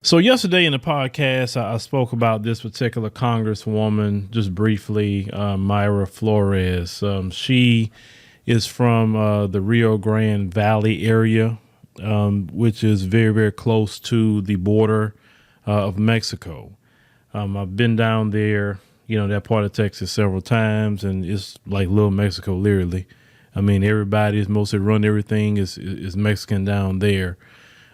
So yesterday in the podcast, I spoke about this particular congresswoman just briefly, Myra Flores. She is from the Rio Grande Valley area, which is very, very close to the border of Mexico. I've been down there, that part of Texas several times, and it's like little Mexico, literally. I mean, everybody is mostly run everything is Mexican down there.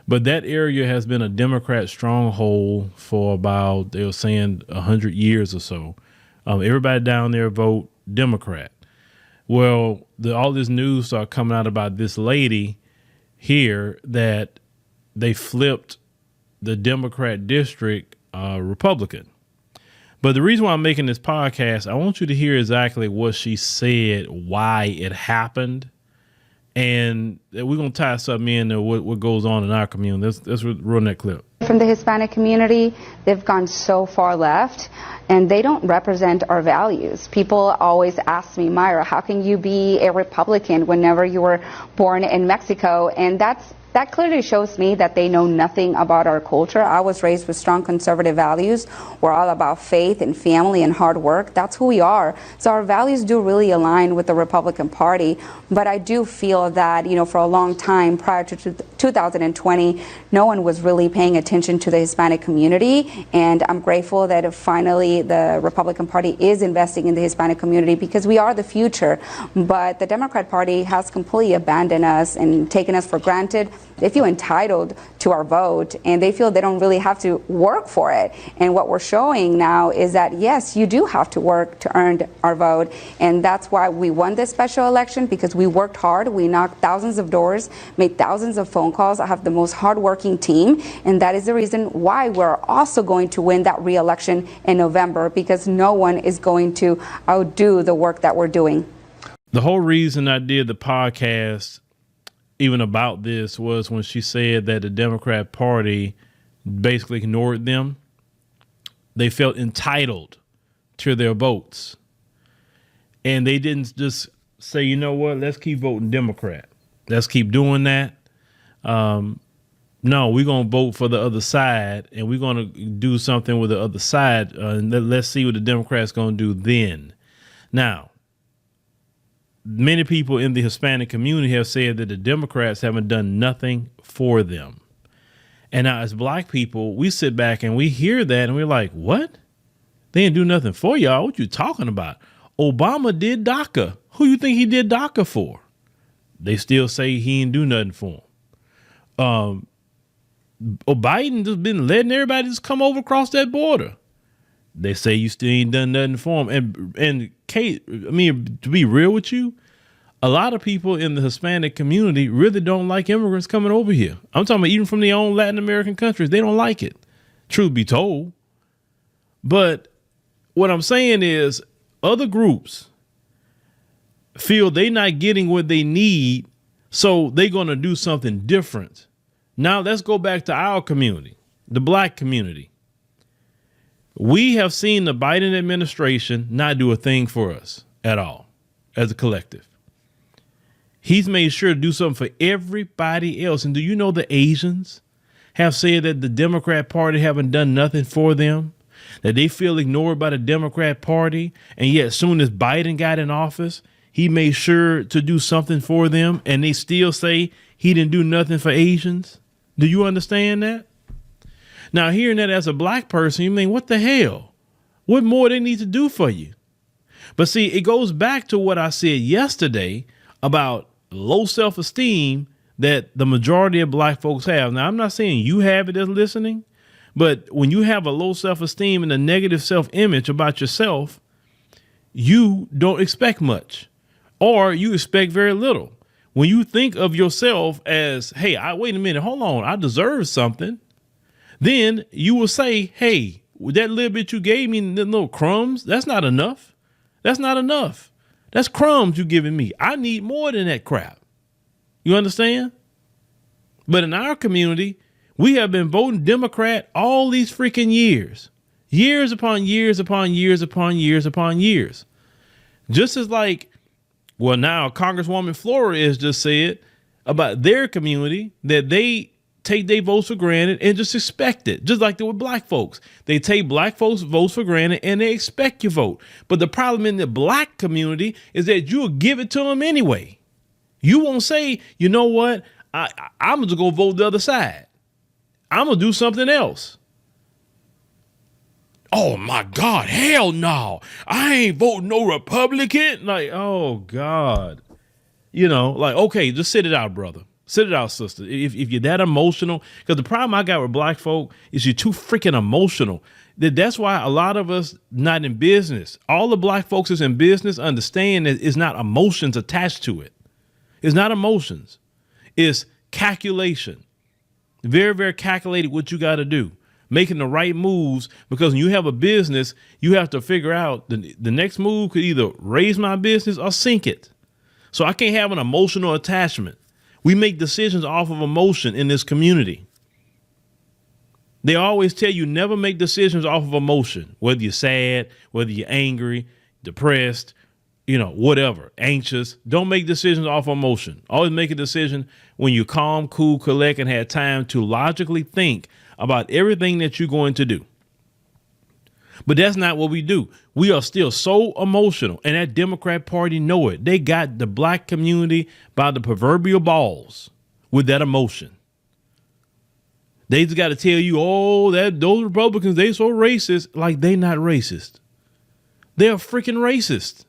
But that area has been a Democrat stronghold for about, they were saying, 100 years or so. Everybody down there vote Democrat. Well, all this news started coming out about this lady here that they flipped the Democrat district Republican. But the reason why I'm making this podcast, I want you to hear exactly what she said, why it happened. And we're going to tie something in to what goes on in our community. Let's run that clip. From the Hispanic community, they've gone so far left, and they don't represent our values. People always ask me, Myra, how can you be a Republican whenever you were born in Mexico? And that clearly shows me that they know nothing about our culture. I was raised with strong conservative values. We're all about faith and family and hard work. That's who we are. So our values do really align with the Republican Party. But I do feel that, for a long time prior to 2020, no one was really paying attention to the Hispanic community. And I'm grateful that finally the Republican Party is investing in the Hispanic community because we are the future. But the Democrat Party has completely abandoned us and taken us for granted. They feel entitled to our vote, and they feel they don't really have to work for it. And what we're showing now is that, yes, you do have to work to earn our vote. And that's why we won this special election, because we worked hard. We knocked thousands of doors, made thousands of phone calls. I have the most hardworking team. And that is the reason why we're also going to win that re-election in November, because no one is going to outdo the work that we're doing. The whole reason I did the podcast even about this was when she said that the Democrat Party basically ignored them. They felt entitled to their votes. And they didn't just say, you know what, let's keep voting Democrat. Let's keep doing that. No, we're going to vote for the other side, and we're going to do something with the other side. And let's see what the Democrats going to do then. Now, many people in the Hispanic community have said that the Democrats haven't done nothing for them. And now as black people, we sit back and we hear that and we're like, what? They didn't do nothing for y'all. What you talking about? Obama did DACA. Who you think he did DACA for? They still say he didn't do nothing for them. Biden just been letting everybody just come over across that border. They say you still ain't done nothing for them. And Kate, I mean, to be real with you, a lot of people in the Hispanic community really don't like immigrants coming over here. I'm talking about even from their own Latin American countries. They don't like it, truth be told. But what I'm saying is other groups feel they're not getting what they need, so they're going to do something different. Now let's go back to our community, the black community. We have seen the Biden administration not do a thing for us at all as a collective. He's made sure to do something for everybody else. And do you know the Asians have said that the Democrat Party haven't done nothing for them, that they feel ignored by the Democrat Party? And yet as soon as Biden got in office, he made sure to do something for them. And they still say he didn't do nothing for Asians. Do you understand that? Now, hearing that as a black person, you mean, what the hell? What more they need to do for you? But see, it goes back to what I said yesterday about low self-esteem that the majority of black folks have. Now, I'm not saying you have it as listening, but when you have a low self-esteem and a negative self-image about yourself, you don't expect much, or you expect very little. When you think of yourself as, hey, wait a minute, hold on, I deserve something. Then you will say, hey, that little bit you gave me, the little crumbs, that's not enough. That's not enough. That's crumbs you giving me. I need more than that crap. You understand? But in our community, we have been voting Democrat all these freaking years. Years upon years upon years upon years upon years. Just as like, well, now Congresswoman Flores just said about their community that they take their votes for granted and just expect it. Just like they with black folks. They take black folks' votes for granted and they expect your vote. But the problem in the black community is that you'll give it to them anyway. You won't say, you know what, I'm going to go vote the other side. I'm going to do something else. Oh, my God. Hell no. I ain't voting no Republican. Like, oh, God. You know, like, OK, just sit it out, brother. Sit it out, sister. If you're that emotional, because the problem I got with black folk is you're too freaking emotional. That's why a lot of us not in business. All the black folks is in business understand that it's not emotions attached to it. It's not emotions. It's calculation. Very, very calculated what you got to do. Making the right moves, because when you have a business, you have to figure out the next move could either raise my business or sink it. So I can't have an emotional attachment. We make decisions off of emotion in this community. They always tell you never make decisions off of emotion, whether you're sad, whether you're angry, depressed, you know, whatever, anxious. Don't make decisions off emotion. Always make a decision when you're calm, cool, collect, and have time to logically think about everything that you're going to do. But that's not what we do. We are still so emotional, and that Democrat Party know it. They got the black community by the proverbial balls with that emotion. They just got to tell you, oh, that those Republicans, they so racist. Like, they not racist. They're freaking racist.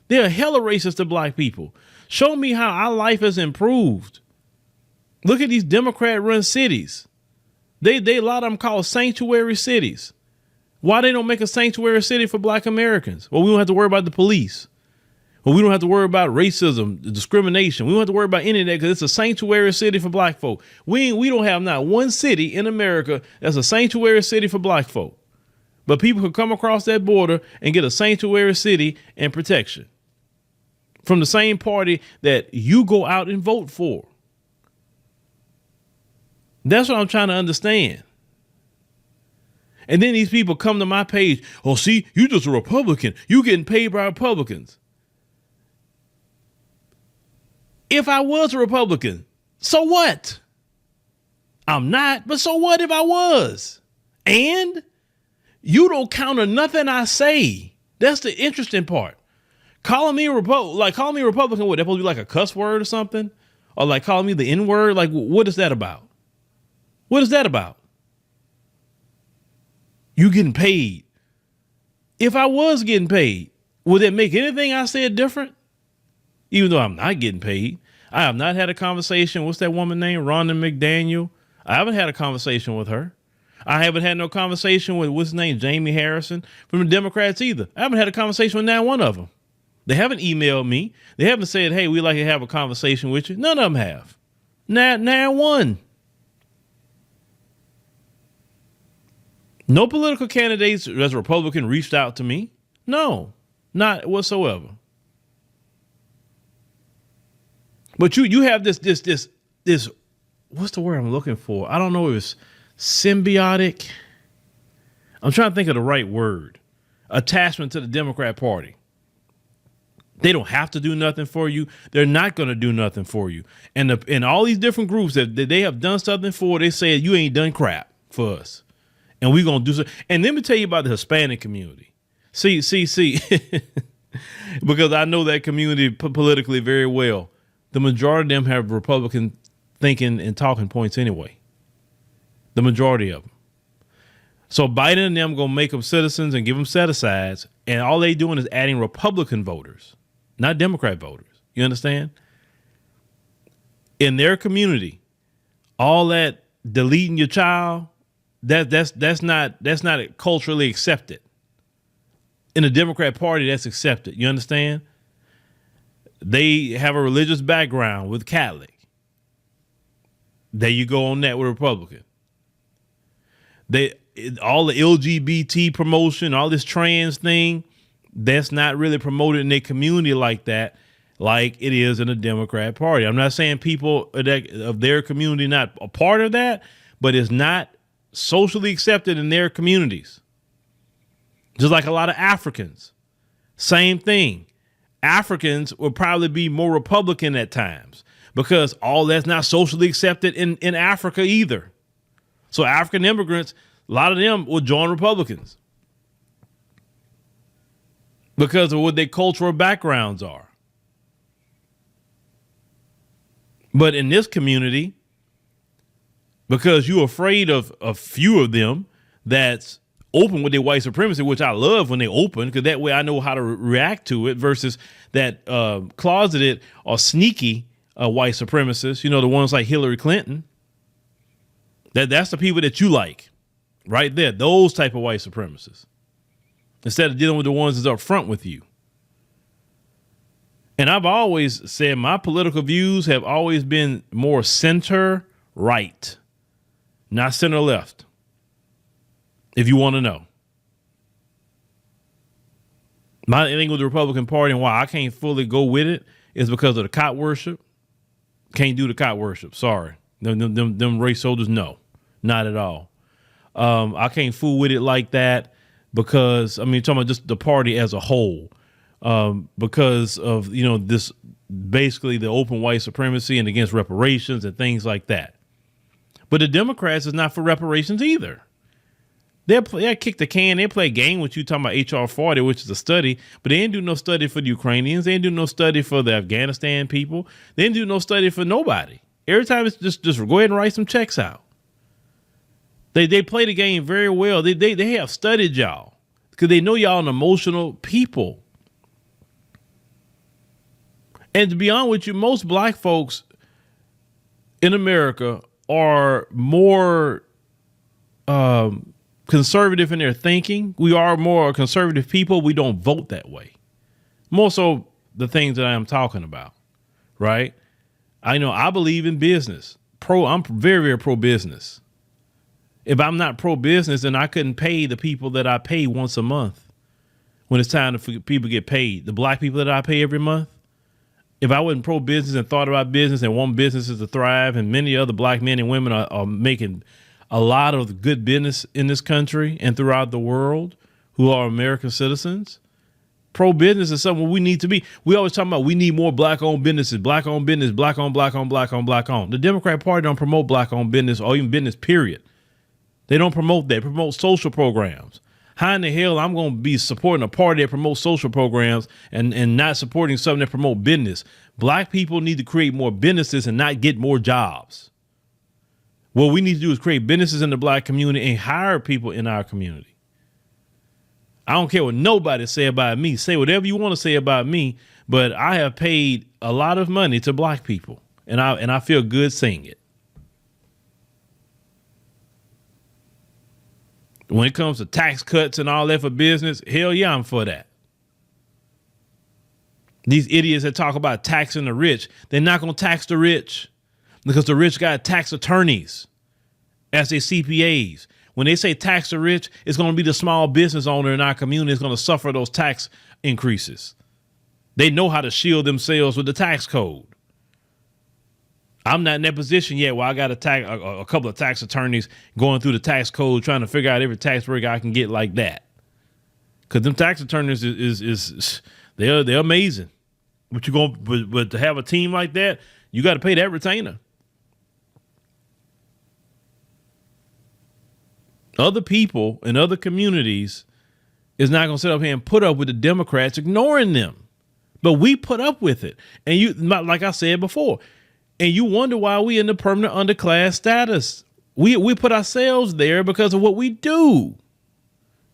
They're hella racist to black people. Show me how our life has improved. Look at these Democrat-run cities. They a lot of them call sanctuary cities. Why they don't make a sanctuary city for black Americans? Well, we don't have to worry about the police. Well, we don't have to worry about racism, discrimination. We don't have to worry about any of that because it's a sanctuary city for black folk. We don't have not one city in America that's a sanctuary city for black folk. But people can come across that border and get a sanctuary city and protection from the same party that you go out and vote for. That's what I'm trying to understand. And then these people come to my page. Oh, see, you just a Republican. You getting paid by Republicans. If I was a Republican, so what? I'm not, but so what if I was? And you don't counter nothing I say. That's the interesting part. Calling me a Republican, what, that supposed to be like a cuss word or something? Or like calling me the N-word? Like, what is that about? What is that about? You getting paid. If I was getting paid, would that make anything I said different? Even though I'm not getting paid. I have not had a conversation. What's that woman named? Rhonda McDaniel. I haven't had a conversation with her. I haven't had no conversation with, what's his name, Jamie Harrison from the Democrats either. I haven't had a conversation with now one of them. They haven't emailed me. They haven't said, hey, we'd like to have a conversation with you. None of them have. Now one. No political candidates as a Republican reached out to me. No, not whatsoever. But you have this, what's the word I'm looking for? I don't know if it's symbiotic. I'm trying to think of the right word. Attachment to the Democrat Party. They don't have to do nothing for you. They're not going to do nothing for you. And all these different groups that they have done something for, they say you ain't done crap for us. And we're going to do so. And let me tell you about the Hispanic community. See, because I know that community politically very well. The majority of them have Republican thinking and talking points anyway. The majority of them. So Biden and them going to make them citizens and give them set-asides. And all they doing is adding Republican voters, not Democrat voters. You understand? In their community, all that deleting your child, that's not culturally accepted. In the Democrat Party, that's accepted. You understand? They have a religious background with Catholic. There you go on that with Republican. All the LGBT promotion, all this trans thing, that's not really promoted in their community like that, like it is in the Democrat Party. I'm not saying people of their community not a part of that, but it's not socially accepted in their communities. Just like a lot of Africans. Same thing. Africans will probably be more Republican at times, because all that's not socially accepted in Africa either. So African immigrants, a lot of them will join Republicans because of what their cultural backgrounds are. But in this community, because you're afraid of a few of them that's open with their white supremacy, which I love when they open, because that way I know how to react to it, versus that closeted or sneaky white supremacists, the ones like Hillary Clinton. That's the people that you like right there, those type of white supremacists, instead of dealing with the ones that's up front with you. And I've always said my political views have always been more center right, not center left, if you want to know. My thing with the Republican Party and why I can't fully go with it is because of the cop worship. Can't do the cop worship. Sorry. Them race soldiers, no, not at all. I can't fool with it like that because, talking about just the party as a whole. Because of, this basically the open white supremacy and against reparations and things like that. But the Democrats is not for reparations either. They'll kick the can. They play a game with you talking about H.R. 40, which is a study, but they didn't do no study for the Ukrainians. They didn't do no study for the Afghanistan people. They didn't do no study for nobody. Every time it's just go ahead and write some checks out. They play the game very well. They have studied y'all because they know y'all an emotional people. And to be honest with you, most black folks in America are more conservative in their thinking. We are more conservative people. We don't vote that way. More so the things that I am talking about, right? I believe in business. I'm very, very pro-business. If I'm not pro-business, then I couldn't pay the people that I pay once a month when it's time for people to get paid. The black people that I pay every month. If I wasn't pro-business and thought about business and want businesses to thrive, and many other black men and women are making a lot of good business in this country and throughout the world who are American citizens, pro-business is something we need to be. We always talk about we need more black-owned businesses, black-owned business, black-owned, black-owned, black-owned, black-owned. The Democrat Party don't promote black-owned business or even business, period. They don't promote that. They promote social programs. How in the hell I'm going to be supporting a party that promotes social programs and not supporting something that promote business? Black people need to create more businesses and not get more jobs. What we need to do is create businesses in the black community and hire people in our community. I don't care what nobody say about me. Say whatever you want to say about me, but I have paid a lot of money to black people, and I feel good saying it. When it comes to tax cuts and all that for business, hell yeah, I'm for that. These idiots that talk about taxing the rich, they're not going to tax the rich because the rich got tax attorneys as their CPAs. When they say tax the rich, it's going to be the small business owner in our community is going to suffer those tax increases. They know how to shield themselves with the tax code. I'm not in that position yet where I got a couple of tax attorneys going through the tax code trying to figure out every tax break I can get like that. Because them tax attorneys they're amazing. But to have a team like that, you got to pay that retainer. Other people in other communities is not going to sit up here and put up with the Democrats ignoring them. But we put up with it. And like I said before, and you wonder why we in the permanent underclass status. We put ourselves there because of what we do.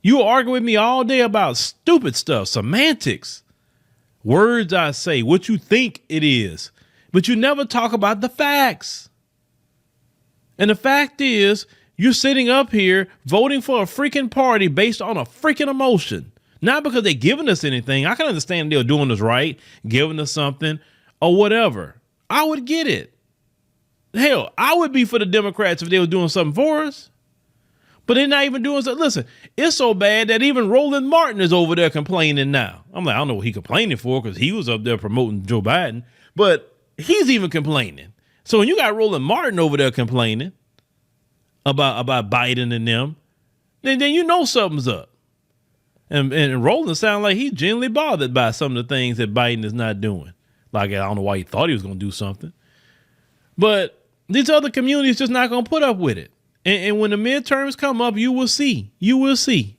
You argue with me all day about stupid stuff, semantics, words I say, what you think it is, but you never talk about the facts. And the fact is, you're sitting up here voting for a freaking party based on a freaking emotion, not because they're giving us anything. I can understand they're doing us right, giving us something or whatever. I would get it. Hell, I would be for the Democrats if they were doing something for us. But they're not even doing something. Listen, it's so bad that even Roland Martin is over there complaining now. I'm like, I don't know what he's complaining for because he was up there promoting Joe Biden, but he's even complaining. So when you got Roland Martin over there complaining about Biden and them, then you know something's up. And Roland sounds like he's genuinely bothered by some of the things that Biden is not doing. Like, I don't know why he thought he was going to do something. But these other communities just not going to put up with it. And when the midterms come up, you will see. You will see.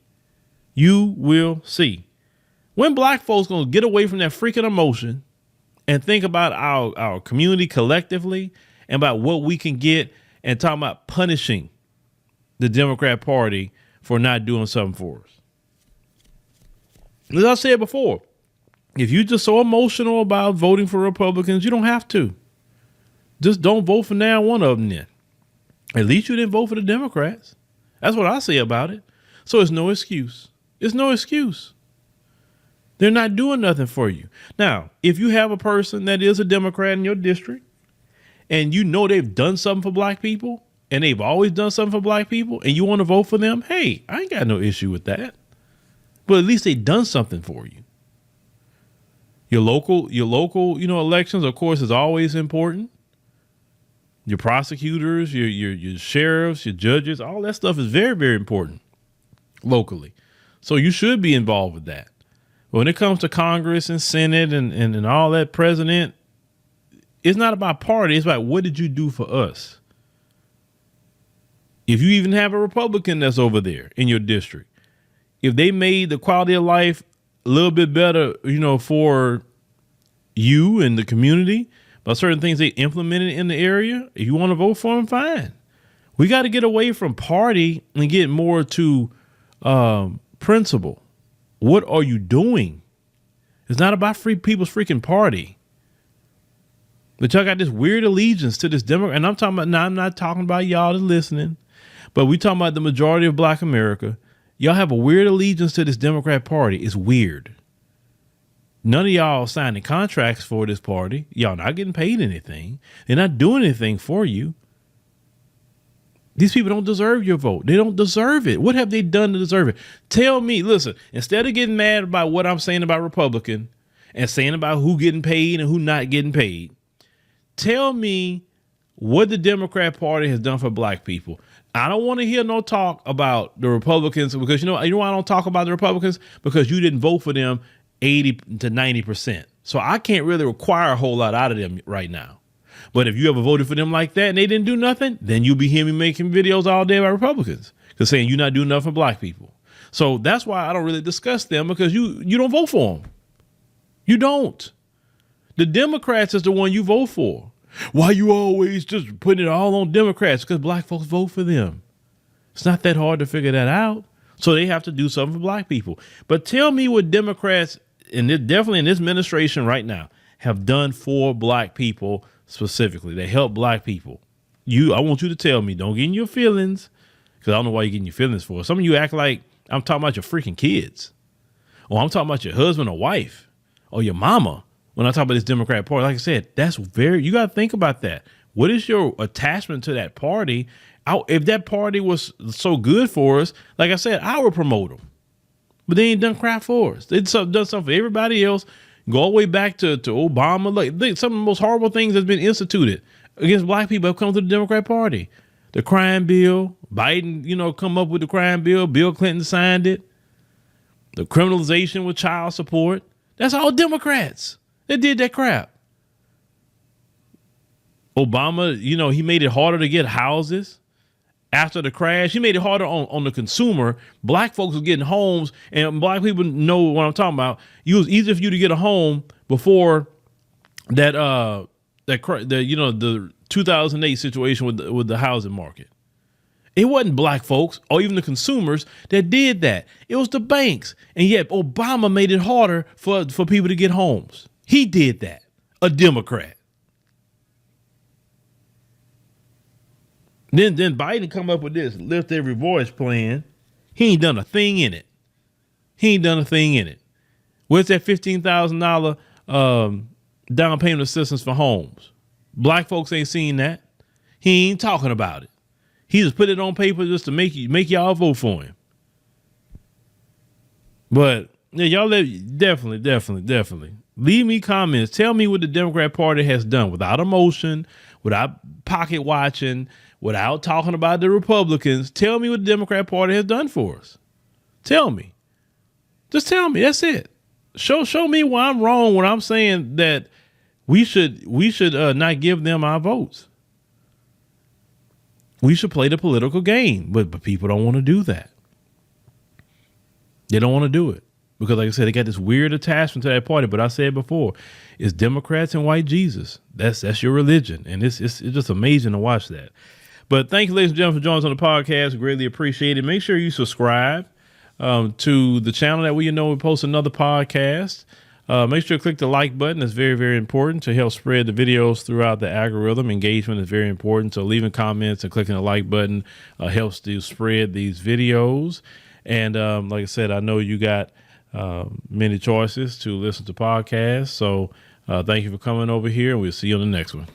You will see. When black folks going to get away from that freaking emotion and think about our community collectively and about what we can get and talking about punishing the Democrat Party for not doing something for us. As I said before, if you're just so emotional about voting for Republicans, you don't have to. Just don't vote for now one of them then. At least you didn't vote for the Democrats. That's what I say about it. So it's no excuse. It's no excuse. They're not doing nothing for you. Now, if you have a person that is a Democrat in your district and you know they've done something for black people and they've always done something for black people and you want to vote for them, hey, I ain't got no issue with that. But at least they've done something for you. Your local, elections, of course, is always important. Your prosecutors, your sheriffs, your judges, all that stuff is very, very important locally. So you should be involved with that. But when it comes to Congress and Senate and all that, president, it's not about party. It's about what did you do for us? If you even have a Republican that's over there in your district, if they made the quality of life a little bit better, for you and the community, by certain things they implemented in the area, if you want to vote for them, fine. We got to get away from party and get more to principle. What are you doing? It's not about free people's freaking party. But y'all got this weird allegiance to this Democrat. And I'm talking about, now I'm not talking about y'all that's listening, but we talking about the majority of black America. Y'all have a weird allegiance to this Democrat Party. It's weird. None of y'all signing contracts for this party. Y'all not getting paid anything. They're not doing anything for you. These people don't deserve your vote. They don't deserve it. What have they done to deserve it? Tell me, listen, instead of getting mad about what I'm saying about Republican and saying about who getting paid and who not getting paid, tell me what the Democrat Party has done for black people. I don't want to hear no talk about the Republicans because, why I don't talk about the Republicans? Because you didn't vote for them 80 to 90%. So I can't really require a whole lot out of them right now. But if you ever voted for them like that and they didn't do nothing, then you'll be hearing me making videos all day about Republicans because saying you're not doing nothing for black people. So that's why I don't really discuss them, because you don't vote for them. You don't. The Democrats is the one you vote for. Why you always just putting it all on Democrats? Because black folks vote for them. It's not that hard to figure that out. So they have to do something for black people. But tell me what Democrats, and definitely in this administration right now, have done for black people specifically. They help black people. I want you to tell me. Don't get in your feelings, because I don't know why you're getting your feelings for. Some of you act like I'm talking about your freaking kids, or I'm talking about your husband or wife or your mama when I talk about this Democrat Party. Like I said, you got to think about that. What is your attachment to that party? If that party was so good for us, like I said, I would promote them. But they ain't done crap for us. They've done something for everybody else. Go all the way back to Obama. Like, some of the most horrible things that's been instituted against black people have come through the Democrat Party. The crime bill, Biden, come up with the crime bill. Bill Clinton signed it. The criminalization with child support. That's all Democrats. They did that crap. Obama, he made it harder to get houses. After the crash, he made it harder on the consumer. Black folks were getting homes, and black people know what I'm talking about. It was easier for you to get a home before the 2008 situation with the housing market. It wasn't black folks or even the consumers that did that. It was the banks. And yet Obama made it harder for people to get homes. He did that. A Democrat. Then Biden come up with this lift every voice plan. He ain't done a thing in it. Where's that $15,000 down payment assistance for homes? Black folks ain't seen that. He ain't talking about it. He just put it on paper just to make y'all vote for him. But yeah, y'all definitely leave me comments. Tell me what the Democrat Party has done without emotion, without pocket watching, without talking about the Republicans. Tell me what the Democrat Party has done for us. Tell me. Just tell me. That's it. Show me why I'm wrong when I'm saying that we should not give them our votes. We should play the political game, but people don't want to do that. They don't want to do it because, like I said, they got this weird attachment to that party. But I said before, it's Democrats and white Jesus. That's your religion, and it's just amazing to watch that. But thank you, ladies and gentlemen, for joining us on the podcast. Greatly appreciate it. Make sure you subscribe to the channel that we post another podcast. Make sure to click the like button. It's very, very important to help spread the videos throughout the algorithm. Engagement is very important. So leaving comments and clicking the like button helps to spread these videos. And like I said, I know you got many choices to listen to podcasts. So thank you for coming over here, and we'll see you on the next one.